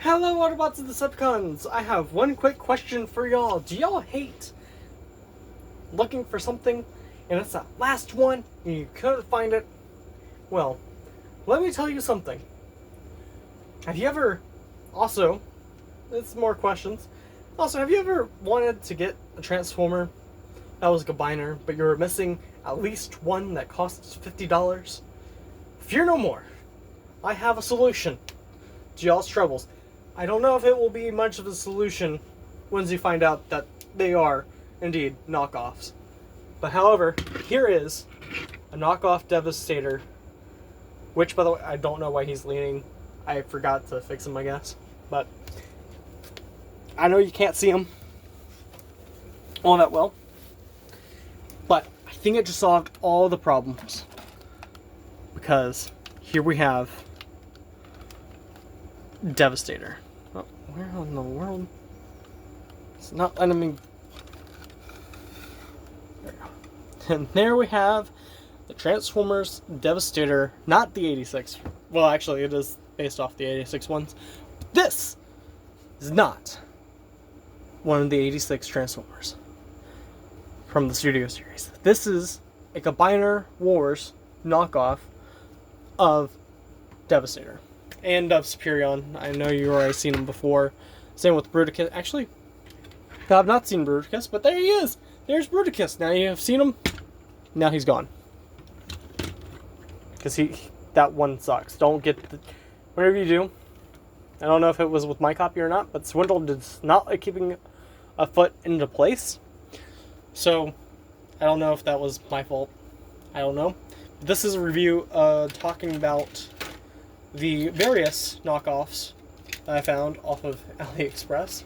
Hello, Autobots and Decepticons! I have one quick question for y'all. Do y'all hate looking for something and it's that last one and you couldn't find it? Well, let me tell you something. Have you ever, also, it's more questions. Also, have you ever wanted to get a Transformer that was a combiner, but you were missing at least one that costs $50? Fear no more. I have a solution to y'all's troubles. I don't know if it will be much of a solution once you find out that they are indeed knockoffs. But however, here is a knockoff Devastator, which, by the way, I don't know why he's leaning. I forgot to fix him, I guess. But I know you can't see him all that well. But I think it just solved all the problems. Because here we have Devastator. Oh, where in the world? It's not letting me. There we go. And there we have the Transformers Devastator, not the 86. Well, actually, it is based off the 86 ones. But this is not one of the 86 Transformers from the Studio Series. This is a Combiner Wars knockoff of Devastator. And of Superion. I know you've already seen him before. Same with Bruticus. Actually, I've not seen Bruticus, but there he is. There's Bruticus. Now you have seen him. Now he's gone. Because that one sucks. Don't get the... Whatever you do. I don't know if it was with my copy or not, but Swindle does not like keeping a foot into place. So, I don't know if that was my fault. I don't know. This is a review talking about the various knockoffs that I found off of AliExpress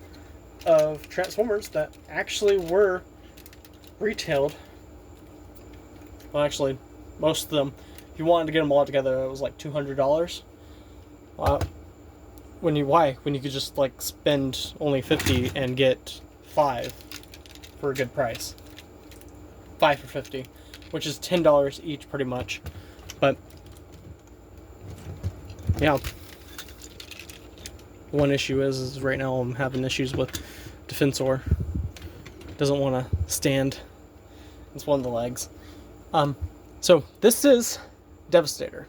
of Transformers that actually were retailed. Well, actually, most of them. If you wanted to get them all together, it was like $200. When you could just like spend only $50 and get 5 for a good price. 5 for $50, which is $10 each, pretty much. But yeah, one issue is right now I'm having issues with Defensor. Doesn't want to stand. It's one of the legs. So this is Devastator.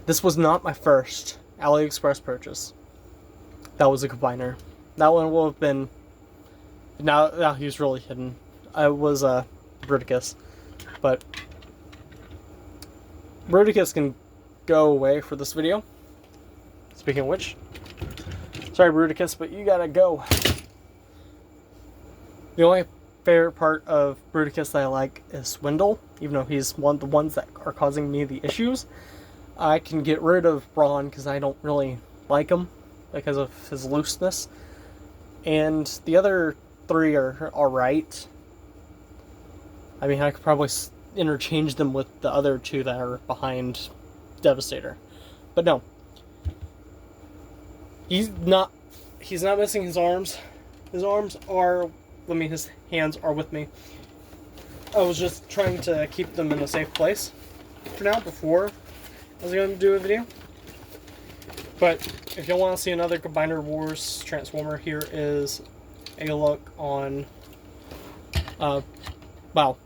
This was not my first AliExpress purchase. That was a combiner. That one will have been. Now he's really hidden. I was Bruticus, but Bruticus can go away for this video. Speaking of which, sorry Bruticus, but you gotta go. The only favorite part of Bruticus that I like is Swindle, even though he's one of the ones that are causing me the issues. I can get rid of Brawn because I don't really like him because of his looseness, and the other 3 are alright. I mean, I could probably interchange them with the other 2 that are behind Devastator. But no. He's not missing his arms. His arms are, his hands are with me. I was just trying to keep them in a safe place for now before I was going to do a video. But if you want to see another Combiner Wars Transformer, here is a look on, wow,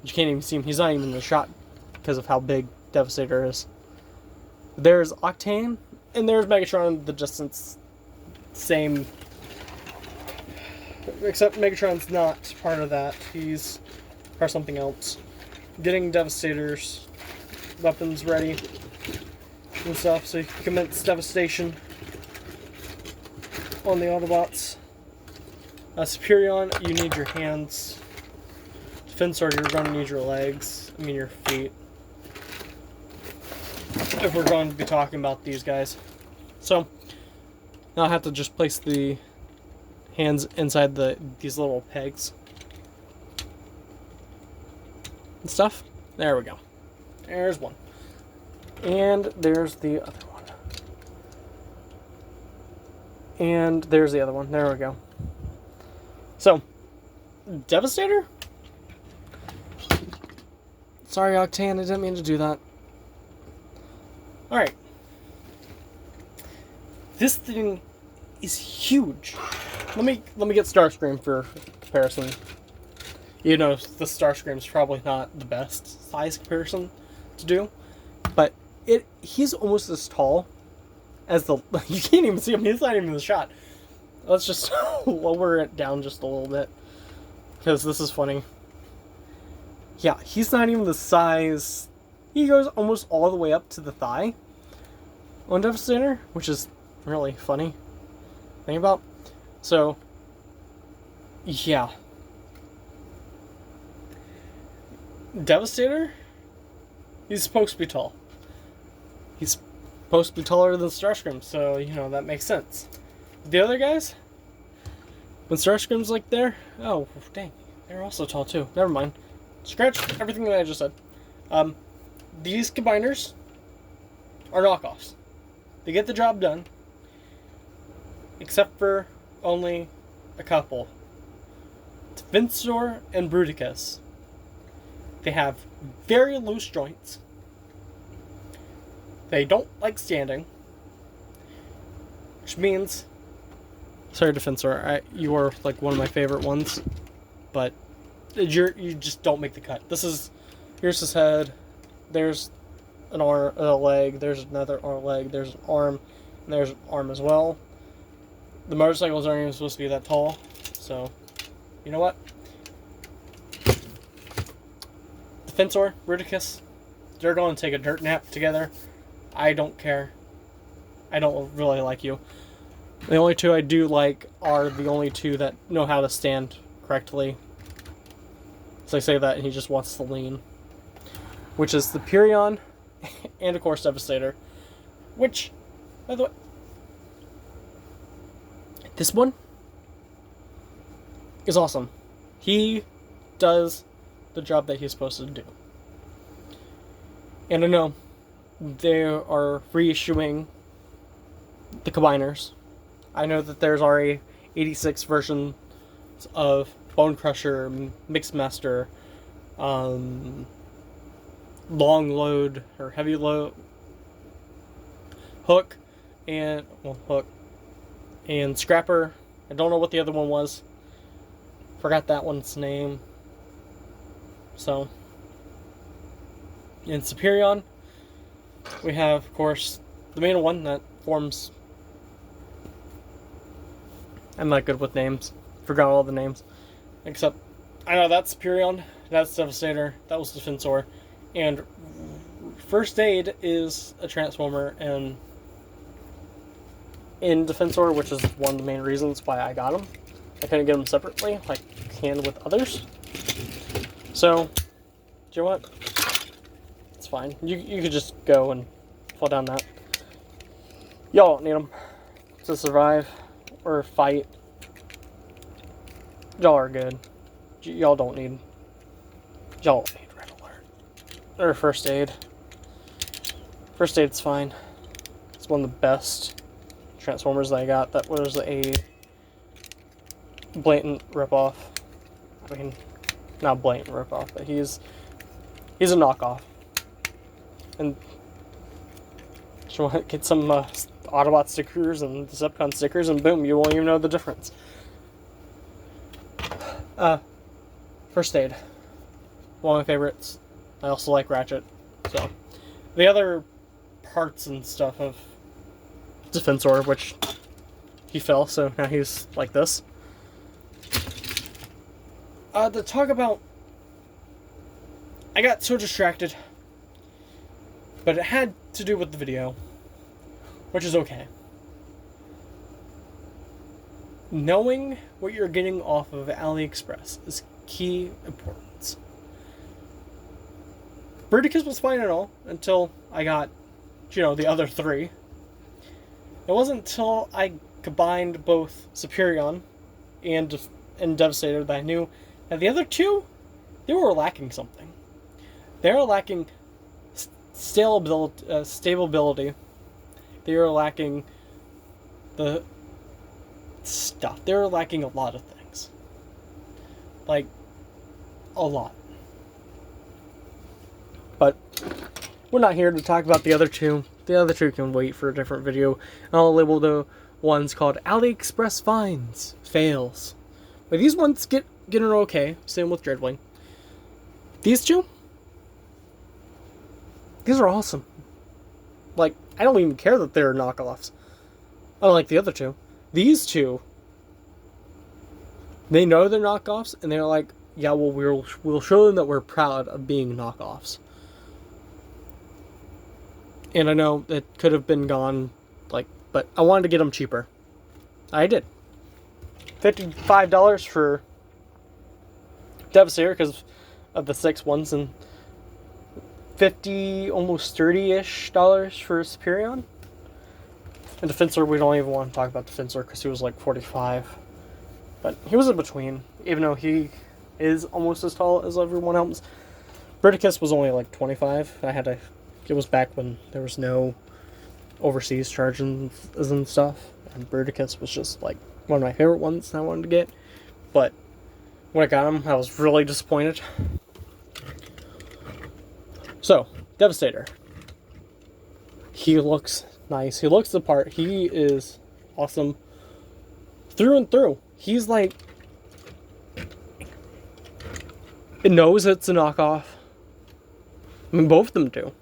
you can't even see him. He's not even in the shot because of how big Devastator is. There's Octane, and there's Megatron, the distance, same. Except Megatron's not part of that. He's part of something else. Getting Devastator's weapons ready and stuff, so you can commence devastation on the Autobots. Superion, you need your hands. Defensor, you're going to need your legs. I mean your feet. If we're going to be talking about these guys. So, now I have to just place the hands inside these little pegs and stuff. There we go. There's one. And there's the other one. And there's the other one. There we go. So, Devastator? Sorry, Octane, I didn't mean to do that. Alright. This thing is huge. Let me get Starscream for comparison. You know, the Starscream's probably not the best size comparison to do, but he's almost as tall as the. You can't even see him. He's not even in the shot. Let's just lower it down just a little bit, because this is funny. Yeah, he's not even the size. He goes almost all the way up to the thigh on Devastator, which is really funny. Think about. So, yeah. Devastator, he's supposed to be tall. He's supposed to be taller than Starscream, so, you know, that makes sense. The other guys, when Starscream's like there, oh, dang, they're also tall too. Never mind. Scratch everything that I just said. These combiners are knockoffs. They get the job done, except for only a couple. Defensor and Bruticus. They have very loose joints. They don't like standing, which means, sorry, Defensor, you are like one of my favorite ones, but you just don't make the cut. Here's his head. There's an arm, a leg. There's another leg. There's an arm, and there's an arm as well. The motorcycles aren't even supposed to be that tall, so you know what? Defensor, Bruticus, they're going to take a dirt nap together. I don't care. I don't really like you. The only two I do like are the only two that know how to stand correctly. So I say that, and he just wants to lean. Which is the Purion, and of course Devastator. Which, by the way, this one is awesome. He does the job that he's supposed to do. And I know they are reissuing the combiners. I know that there's already 86 versions of Bone Crusher, Mixmaster, long load or heavy load, Hook and Scrapper. I don't know what the other one was. Forgot that one's name. So, in Superion, we have, of course, the main one that forms. I'm not good with names. Forgot all the names. Except, I know that's Superion, that's Devastator, that was Defensor, and First Aid is a Transformer in Defensor, which is one of the main reasons why I got him. I couldn't get them separately, like I can with others. So, do you know what? It's fine. You could just go and fall down that. Y'all don't need them to survive or fight. Y'all are good. Y'all don't need Red Alert or First Aid. First Aid's fine. It's one of the best Transformers that I got. That was a blatant ripoff. I mean, not blatant ripoff, but he's a knockoff. And so get some Autobot stickers and Decepticon stickers, and boom, you won't even know the difference. First Aid, one of my favorites. I also like Ratchet. So the other parts and stuff of Defensor, which he fell, so now he's like this. To talk about, I got so distracted, but it had to do with the video, which is okay. Knowing what you're getting off of AliExpress is key importance. Bruticus was fine and all until I got, the other three. It wasn't until I combined both Superion and Devastator that I knew that the other two, they were lacking something. They were lacking stability. They were lacking the stuff. They were lacking a lot of things. Like, a lot. But we're not here to talk about the other two. The other two can wait for a different video. And I'll label the ones called AliExpress finds, fails. But these ones getting okay. Same with Dreadwing. These two, these are awesome. Like, I don't even care that they're knockoffs. Unlike the other two. These two, they know they're knockoffs, and they're like, yeah, well, we'll show them that we're proud of being knockoffs. And I know it could have been gone, like, but I wanted to get them cheaper. I did. $55 for Devastator because of the 6 ones, and 50, almost 30-ish dollars for Superion. And Defensor, we don't even want to talk about Defensor because he was like 45. But he was in between, even though he is almost as tall as everyone else. Bruticus was only like 25. It was back when there was no overseas charges and stuff. And Bruticus was just like one of my favorite ones I wanted to get. But when I got him, I was really disappointed. So, Devastator. He looks nice. He looks the part. He is awesome through and through. He's like, it knows it's a knockoff. I mean, both of them do.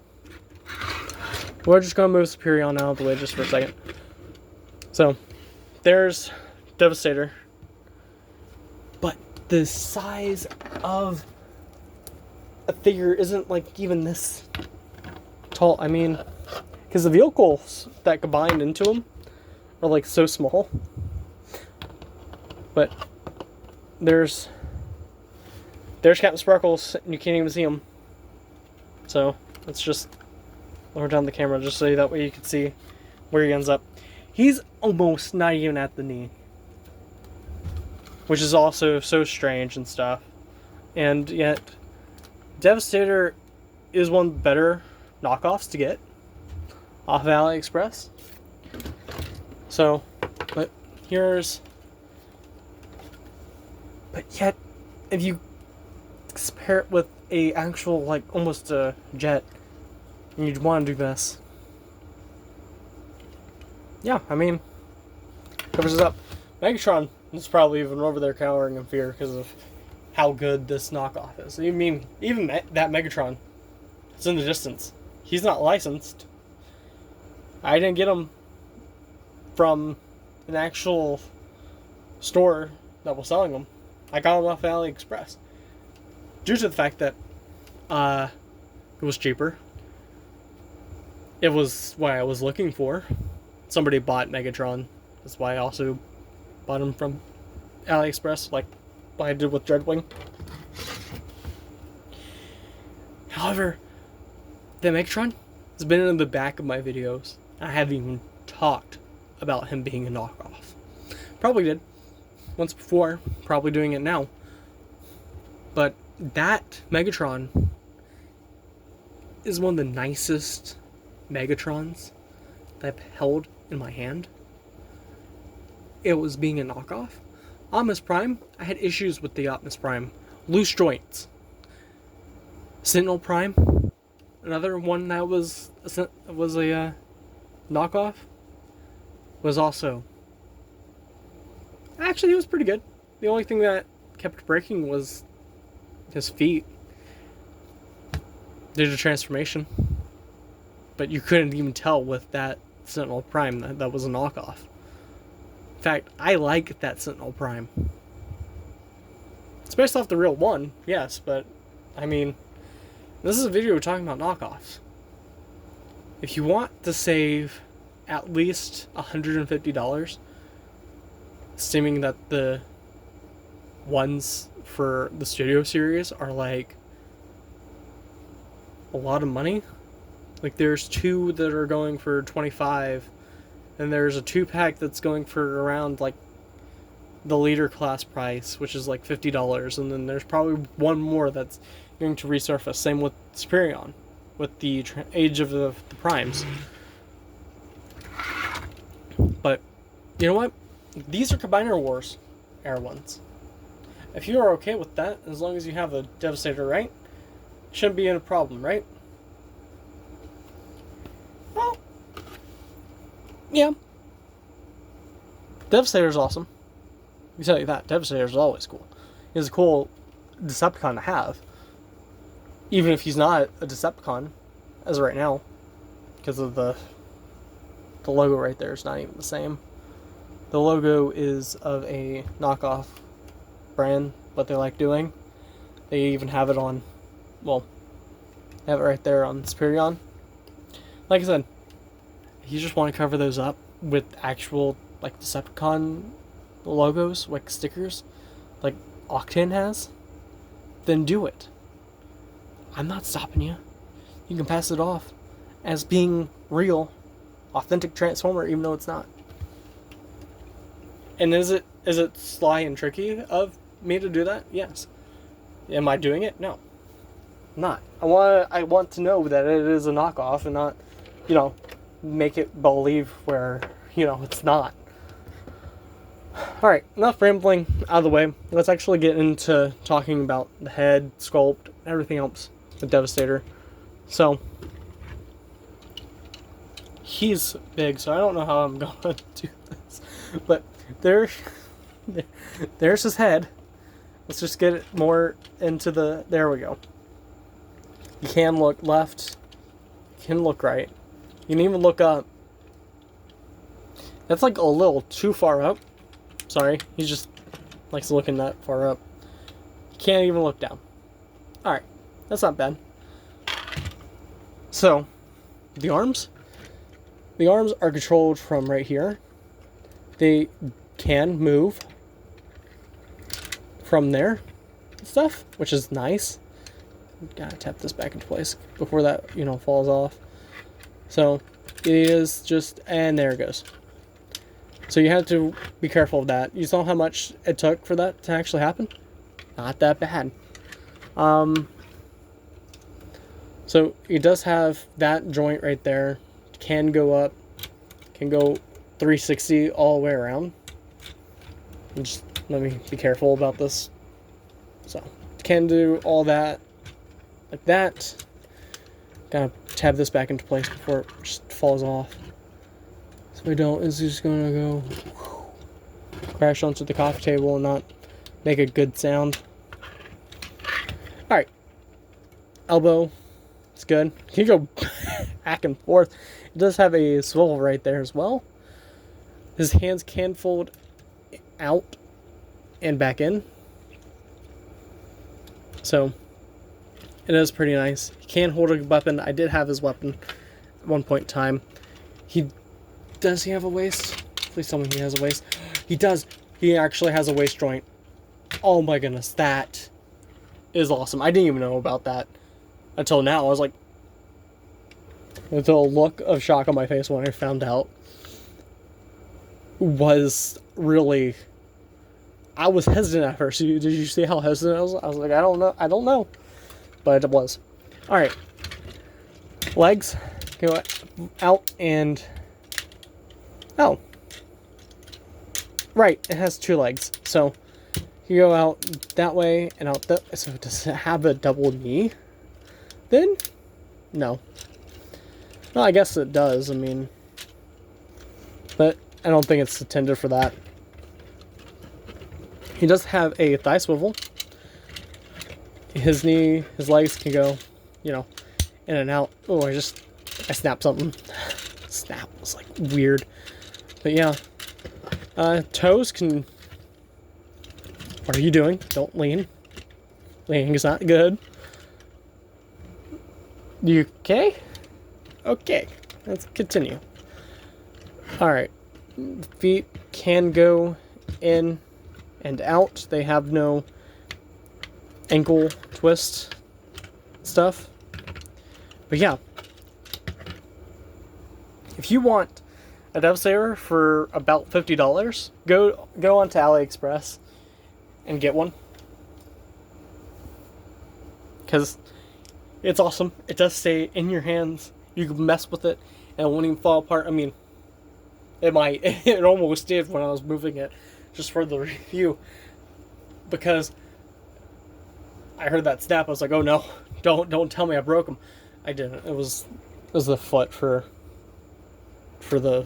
We're just going to move Superion out of the way just for a second. So, there's Devastator. But the size of a figure isn't like even this tall. I mean, because the vehicles that combine into them are like so small. But there's Captain Sparkles, and you can't even see him. So let's just lower down the camera just so that way you can see where he ends up. He's almost not even at the knee, which is also so strange and stuff. And yet, Devastator is one of the better knockoffs to get off of AliExpress. So, but yet, if you compare it with a actual, like, almost a jet, and you'd want to do this. Yeah, I mean, covers it up. Megatron is probably even over there cowering in fear because of how good this knockoff is. I mean, even that Megatron is in the distance. He's not licensed. I didn't get him from an actual store that was selling them. I got them off AliExpress. Due to the fact that it was cheaper. It was what I was looking for. Somebody bought Megatron. That's why I also bought him from AliExpress, like what I did with Dreadwing. However, the Megatron has been in the back of my videos. I haven't even talked about him being a knockoff. Probably did once before, probably doing it now. But that Megatron is one of the nicest Megatrons that I've held in my hand. It was being a knockoff. Optimus Prime, I had issues with the Optimus Prime. Loose joints. Sentinel Prime, another one that was a knockoff, was also... Actually, it was pretty good. The only thing that kept breaking was his feet. Did a transformation. But you couldn't even tell with that Sentinel Prime that was a knockoff. In fact, I like that Sentinel Prime. It's based off the real one, yes, but I mean, this is a video talking about knockoffs. If you want to save at least $150, assuming that the ones for the Studio Series are like a lot of money. Like there's two that are going for $25, and there's a 2-pack that's going for around like the leader class price, which is like $50, and then there's probably one more that's going to resurface. Same with Superion, with the Age of the Primes. But you know what? These are Combiner Wars era ones. If you are okay with that, as long as you have a Devastator, right? Shouldn't be a problem, right? Well, Yeah. Devastator's awesome. I can tell you that. Devastator's always cool. He's a cool Decepticon to have. Even if he's not a Decepticon, as of right now. Because of the logo right there is not even the same. The logo is of a knockoff brand, what they like doing. They even have it on, well, they have it right there on Superion. Like I said, you just want to cover those up with actual, like, Decepticon logos, like stickers, like Octane has, then do it. I'm not stopping you. You can pass it off as being real, authentic Transformer, even though it's not. And is it sly and tricky of me to do that? Yes. Am I doing it? No. I'm not. I want to know that it is a knockoff and not, make it believe where, it's not. Alright, enough rambling out of the way. Let's actually get into talking about the head, sculpt, everything else with Devastator. So, he's big, so I don't know how I'm going to do this. But there's his head. Let's just get it more into the... There we go. You can look left. You can look right. You can even look up. That's like a little too far up. Sorry, he just likes looking that far up. You can't even look down. Alright, that's not bad. So, the arms. The arms are controlled from right here. They can move from there and stuff, which is nice. Gotta tap this back into place before that, falls off. So, it is just, and there it goes. So you have to be careful of that. You saw how much it took for that to actually happen? Not that bad. So it does have that joint right there. Can go up. Can go 360 all the way around. Just let me be careful about this. So, can do all that. Like that. Gotta tab this back into place before it just falls off. So we don't, it's just gonna go crash onto the coffee table and not make a good sound. Alright. Elbow. It's good. You can go back and forth. It does have a swivel right there as well. His hands can fold out and back in. So, it is pretty nice. He can hold a weapon. I did have his weapon at one point in time. Does he have a waist? Please tell me he has a waist. He does. He actually has a waist joint. Oh my goodness, that is awesome. I didn't even know about that until now. I was like, the look of shock on my face when I found out was really... I was hesitant at first. Did you see how hesitant I was? I was like, I don't know. But it was. Alright. Legs. Go out and... Oh. Right, it has two legs. So, you go out that way and out that... So, does it have a double knee? Then? No. Well, I guess it does. I mean... But, I don't think it's intended for that. He does have a thigh swivel. His legs can go, in and out. Oh, I snapped something. Snap. It's like weird. But yeah. Toes can... What are you doing? Don't lean. Leaning is not good. You okay? Okay. Let's continue. Alright. Feet can go in and out. They have no ankle twist stuff. But yeah. If you want a Devastator for about $50, go onto AliExpress and get one. Because it's awesome. It does stay in your hands. You can mess with it and it won't even fall apart. I mean, it might. It almost did when I was moving it just for the review. Because I heard that snap. I was like, oh no, don't tell me I broke them. I didn't. It was the foot for the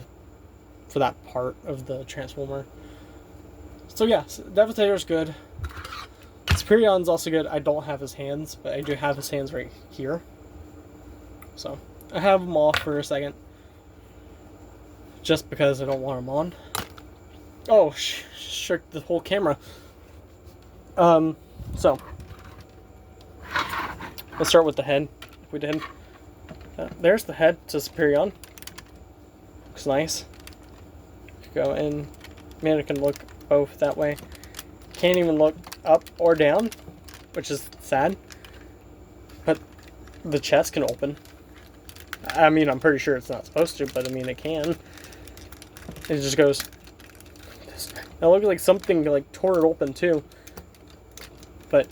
for that part of the Transformer. So yeah, Devastator's good. Superion's also good. I don't have his hands, but I do have his hands right here. So I have them off for a second, just because I don't want them on. Oh, shook the whole camera. So let's start with the head. If we did, there's the head to Superion. Looks nice. Go in. Man, it can look both that way. Can't even look up or down, which is sad. But the chest can open. I mean, I'm pretty sure it's not supposed to, but I mean, it can. It just goes. It looked like something like tore it open too. But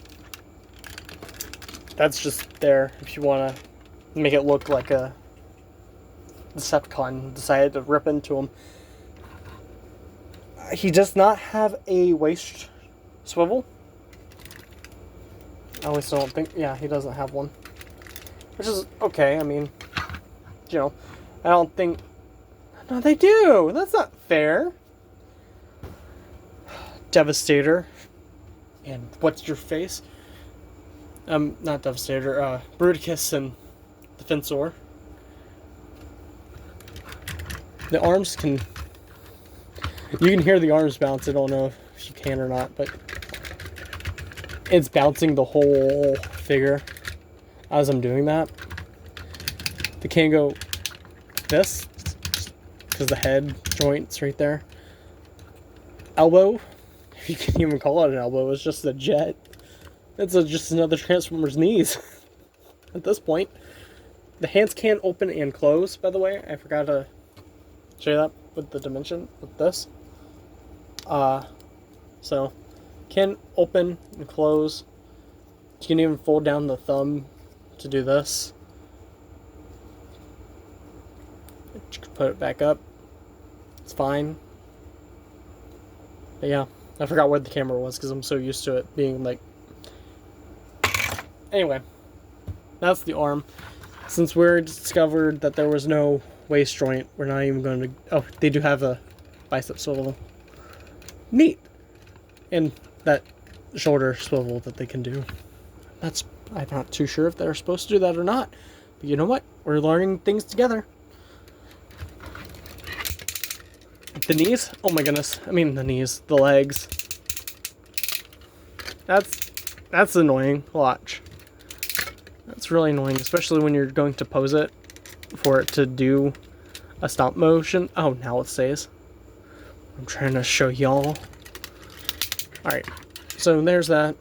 that's just there if you want to make it look like a Decepticon decided to rip into him. He does not have a waist swivel. I at least don't think. Yeah, he doesn't have one. Which is okay. I mean, you know, I don't think. No, they do. That's not fair. Devastator. And what's your face? Not Devastator. Bruticus and Defensor. The arms can. You can hear the arms bounce. I don't know if you can or not, but it's bouncing the whole figure as I'm doing that. They can't go this because the head joint's right there. Elbow, if you can even call it an elbow, it's just a jet. It's just another Transformer's knees at this point. The hands can open and close, by the way. I forgot to show you that with the dimension with this. So can open and close. You can even fold down the thumb to do this. You can put it back up. It's fine. But yeah, I forgot where the camera was because I'm so used to it being like. Anyway, that's the arm. Since we discovered that there was no waist joint, we're not even going to. Oh, they do have a bicep swivel. Neat. And that shoulder swivel that they can do. I'm not too sure if they're supposed to do that or not. But you know what? We're learning things together. The knees? Oh my goodness. I mean the knees. The legs. That's annoying. Watch. That's really annoying, especially when you're going to pose it for it to do a stop motion. Oh, now it stays. I'm trying to show y'all. Alright, so there's that.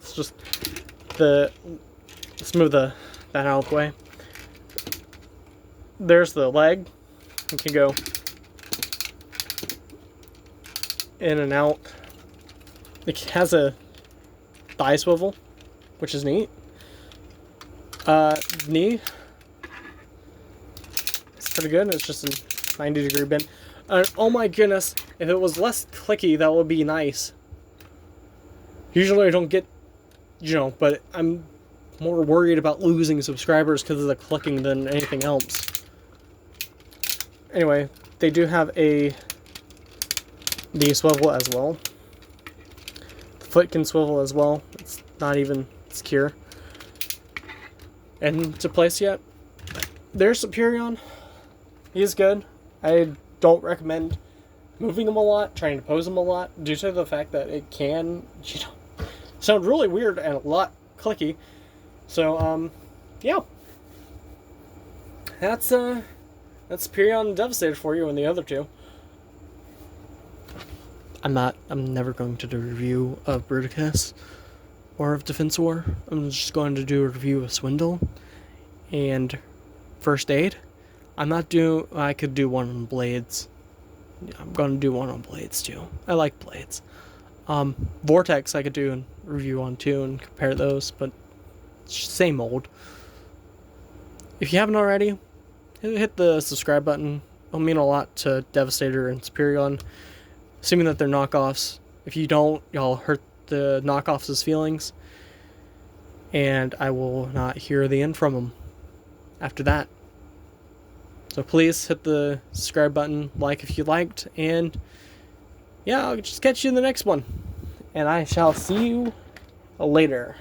It's just let's move that out of the way. There's the leg. You can go in and out. It has a thigh swivel, which is neat. Knee. It's pretty good. It's just a 90-degree bend. Oh my goodness, if it was less clicky, that would be nice. Usually I don't get, but I'm more worried about losing subscribers because of the clicking than anything else. Anyway, they do have a knee swivel as well. The foot can swivel as well. It's not even secure. And to place yet. There's Superion. He's good. I don't recommend moving him a lot, trying to pose him a lot, due to the fact that it can, sound really weird and a lot clicky. So, yeah. That's Superion and Devastator for you and the other two. I'm never going to do a review of Bruticus or of Defensor. I'm just going to do a review of Swindle and First Aid. I could do one on Blades. I'm going to do one on Blades too. I like Blades. Vortex I could do a review on too and compare those, but same old. If you haven't already, hit the subscribe button. It'll mean a lot to Devastator and Superion, assuming that they're knockoffs. If you don't, y'all hurt the knockoffs' feelings, and I will not hear the end from them after that. So please hit the subscribe button, like if you liked, and yeah, I'll just catch you in the next one. And I shall see you later.